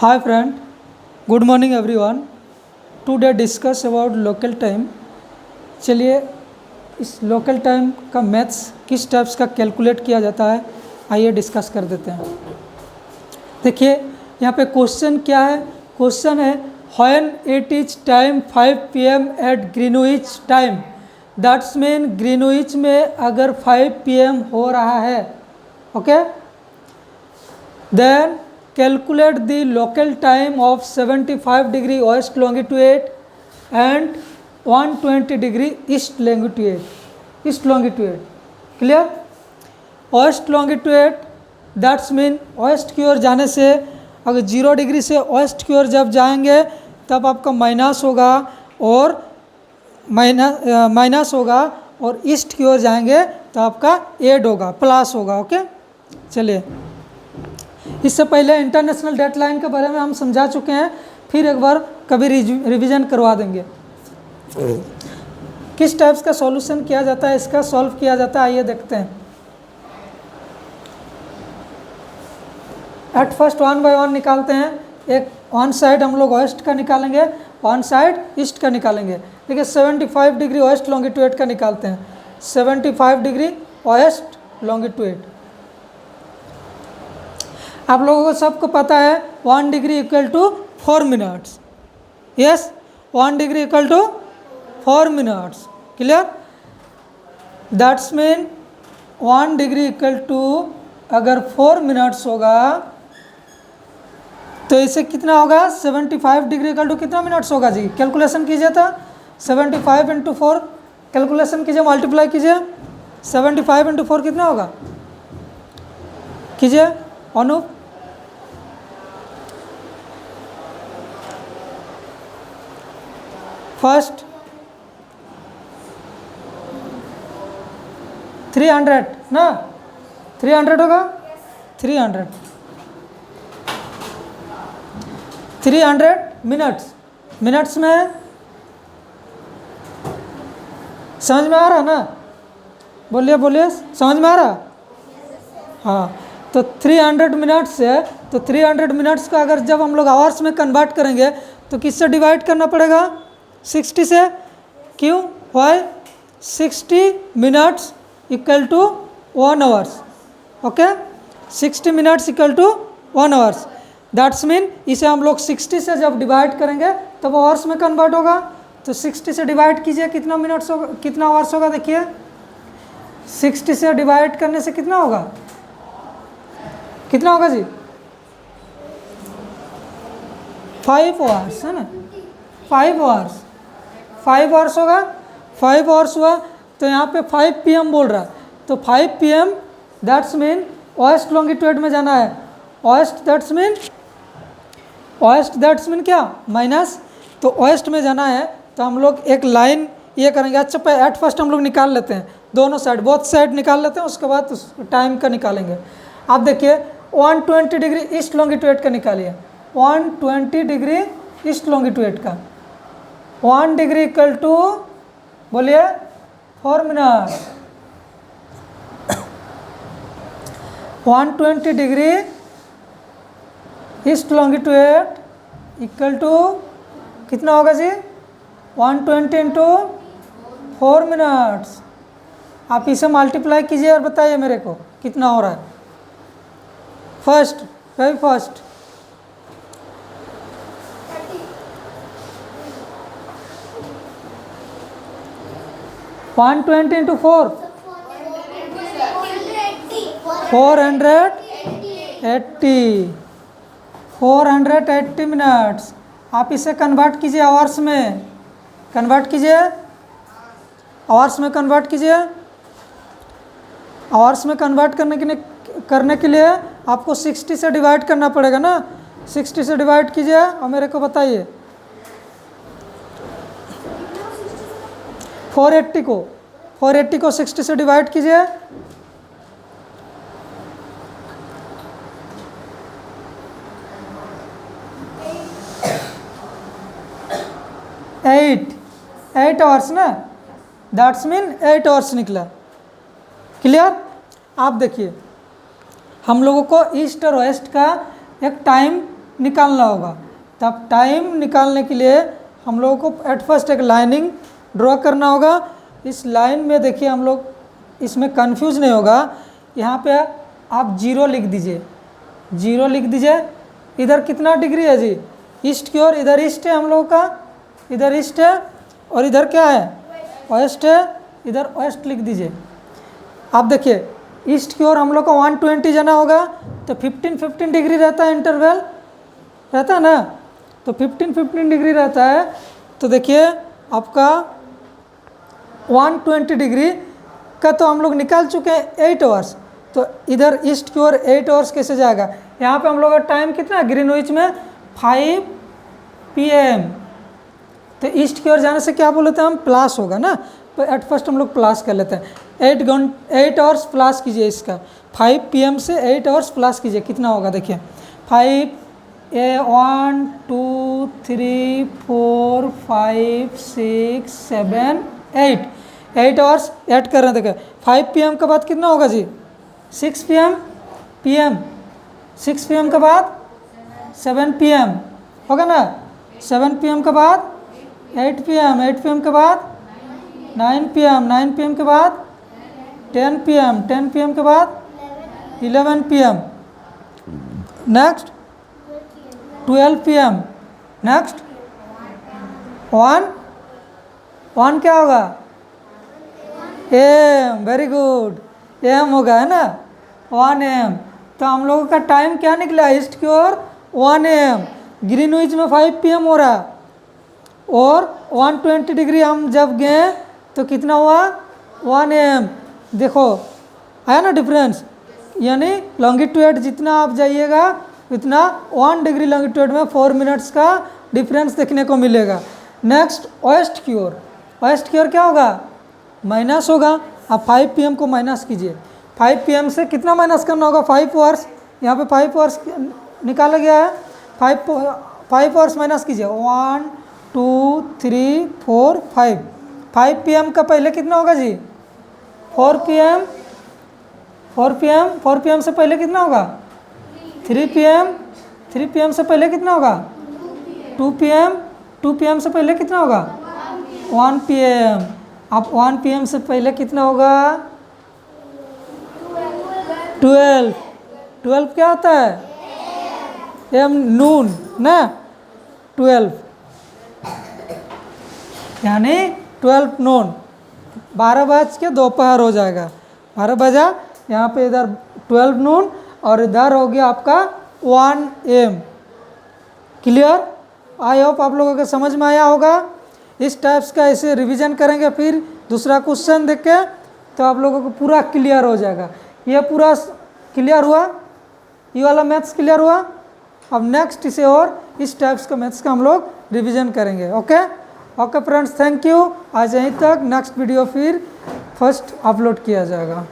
Hi friend, good morning everyone. Today discuss about local time. चलिए इस local time का maths किस types का कैलकुलेट किया जाता है आइए डिस्कस कर देते हैं। देखिए यहाँ पे क्वेश्चन क्या है। क्वेश्चन है when it is time 5 PM at Greenwich time. That's mean Greenwich में अगर 5 PM हो रहा है, okay, then calculate the local time of 75 degree west longitude and 120 degree east longitude clear। west longitude that's mean west की ओर जाने से अगर 0 डिग्री से वेस्ट की ओर जब जाएंगे तब आपका माइनस होगा और माइनस होगा, और ईस्ट की ओर जाएंगे तो आपका एड होगा, प्लस होगा। ओके, चलिए इससे पहले इंटरनेशनल डेडलाइन के बारे में हम समझा चुके हैं, फिर एक बार कभी रिवीजन करवा देंगे। किस टाइप्स का सॉल्यूशन किया जाता है, इसका सॉल्व किया जाता है, आइए देखते हैं। एट फर्स्ट 1 बाय 1 निकालते हैं। एक वन साइड हम लोग वेस्ट का निकालेंगे, वन साइड ईस्ट का निकालेंगे। देखिए 75 डिग्री वेस्ट लॉन्गिट्यूड का निकालते हैं। 75 डिग्री वेस्ट लॉन्गिट्यूड आप लोगों को सबको पता है 1 degree equal to 4 minutes. Yes, 1 degree equal to 4 minutes, clear. That's mean 1 degree equal to अगर 4 मिनट्स होगा तो इसे कितना होगा, 75 डिग्री इक्वल टू कितना मिनट्स होगा जी, कैलकुलेशन कीजिए। था 75 इंटू 4 कैलकुलेशन कीजिए, मल्टीप्लाई कीजिए। 75 इंटू 4 कितना होगा, कीजिए अनुप। फर्स्ट 300 ना, 300 होगा, 300 मिनट्स में समझ में आ रहा ना, बोलिए बोलिए, समझ में आ रहा। हाँ, तो 300 मिनट्स है, तो 300 मिनट्स का अगर जब हम लोग आवर्स में कन्वर्ट करेंगे तो किससे डिवाइड करना पड़ेगा, 60 से। क्यों, why, 60 minutes equal to 1 hours. Okay, 60 minutes equal to 1 hours. That's mean इसे हम लोग 60 से जब डिवाइड करेंगे तब आवर्स में कन्वर्ट होगा। तो 60 से डिवाइड कीजिए, कितना मिनट्स होगा, कितना आवर्स होगा। देखिए 60 से डिवाइड करने से कितना होगा, कितना होगा जी, 5 आवर्स है ना, 5 आवर्स होगा। 5 आवर्स हुआ तो यहाँ पे 5 PM बोल रहा है, तो 5 PM that's mean west longitude में जाना है। वेस्ट दैट्स मीन क्या, माइनस। तो वेस्ट में जाना है तो हम लोग एक लाइन ये करेंगे। अच्छा एट फर्स्ट हम लोग निकाल लेते हैं, दोनों साइड, बोथ साइड निकाल लेते हैं, उसके बाद उस टाइम का निकालेंगे। आप देखिए 120 डिग्री ईस्ट लॉन्गिट्यूड का निकालिए, 120 डिग्री ईस्ट लॉन्गिट्यूड का। 1 डिग्री इक्वल टू बोलिए 4 minute. 120 degree east longitude equal to कितना होगा जी, 120 इंटू 4 मिनट्स। आप इसे मल्टीप्लाई कीजिए और बताइए मेरे को कितना हो रहा है। First 120 into 4 480 minutes. आप इसे कन्वर्ट कीजिए आवर्स में, कन्वर्ट कीजिए आवर्स में, कन्वर्ट कीजिए आवर्स में। कन्वर्ट करने के लिए आपको 60 से डिवाइड करना पड़ेगा ना। 60 से डिवाइड कीजिए और मेरे को बताइए। 480 को 60 से डिवाइड कीजिए। 8 आवर्स ना, दैट्स मीन 8 आवर्स निकला, क्लियर। आप देखिए हम लोगों को ईस्ट और वेस्ट का एक टाइम निकालना होगा। तब टाइम निकालने के लिए हम लोगों को एट फर्स्ट एक लाइनिंग ड्रॉ करना होगा। इस लाइन में देखिए हम लोग इसमें कंफ्यूज नहीं होगा, यहाँ पे आप 0 लिख दीजिए, 0 लिख दीजिए। इधर कितना डिग्री है जी, ईस्ट की ओर, इधर ईस्ट है हम लोगों का, इधर ईस्ट है, और इधर क्या है, वेस्ट है, इधर वेस्ट लिख दीजिए। आप देखिए ईस्ट की ओर हम लोग को 120 जाना होगा, तो 15-15 डिग्री रहता है, इंटरवल रहता है ना, तो 15-15 डिग्री रहता है। तो देखिए आपका 120 डिग्री का तो हम लोग निकाल चुके हैं 8 आवर्स, तो इधर ईस्ट की ओर 8 आवर्स कैसे जाएगा। यहाँ पे हम लोग का टाइम कितना है ग्रीनविच में 5 PM, तो ईस्ट की ओर जाने से क्या बोलते हैं हम, प्लस होगा ना, तो एट फर्स्ट हम लोग प्लस कर लेते हैं। 8 आवर्स प्लस कीजिए इसका, 5 PM से 8 आवर्स प्लस कीजिए, कितना होगा देखिए 5 1 2 3 4 5 6 7 8 आवर्स ऐड कर रहे हैं। देखिए 5 PM के बाद कितना होगा जी, 6 PM 6 PM के बाद 7 PM होगा ना, 7 PM के बाद 8 PM के बाद 9 PM के बाद 10 PM के बाद 11 PM, नेक्स्ट 12 PM, नेक्स्ट 1 क्या होगा, AM, वेरी गुड, AM होगा है ना, 1 AM। तो हम लोगों का टाइम क्या निकला, ईस्ट की ओर 1 AM, ग्रीनविच में 5 PM हो रहा, और 120 डिग्री हम जब गए तो कितना हुआ 1 AM। देखो आया ना डिफरेंस, यानी लॉन्गिट्यूड जितना आप जाइएगा उतना 1 डिग्री लॉन्गिट्यूड में 4 मिनट्स का डिफरेंस देखने को मिलेगा। नेक्स्ट वेस्ट की ओर, वेस्ट की ओर क्या होगा, माइनस होगा। आप 5 PM को माइनस कीजिए, 5 PM से कितना माइनस करना होगा, 5 आवर्स, यहाँ पे 5 आवर्स निकाला गया है, 5 आवर्स माइनस कीजिए, 1 2 3 4 5 PM का पहले कितना होगा जी, 4 PM 4 PM से पहले कितना होगा, 3 PM से पहले कितना होगा, 2 PM से पहले कितना होगा, 1 PM। अब 1 PM से पहले कितना होगा, 12 क्या होता है, एम नून ना, 12 यानी 12 नून, 12 बज के दोपहर हो जाएगा, 12 बजा, यहाँ पे इधर 12 नून, और इधर हो गया आपका 1 AM। क्लियर, आई होप आप लोगों को समझ में आया होगा। इस टाइप्स का ऐसे रिवीजन करेंगे, फिर दूसरा क्वेश्चन देख के तो आप लोगों को पूरा क्लियर हो जाएगा। ये पूरा क्लियर हुआ, ये वाला मैथ्स क्लियर हुआ। अब नेक्स्ट इसे और इस टाइप्स का मैथ्स का हम लोग रिवीजन करेंगे। Okay friends, thank you. आज यहीं तक, नेक्स्ट वीडियो फिर फर्स्ट अपलोड किया जाएगा।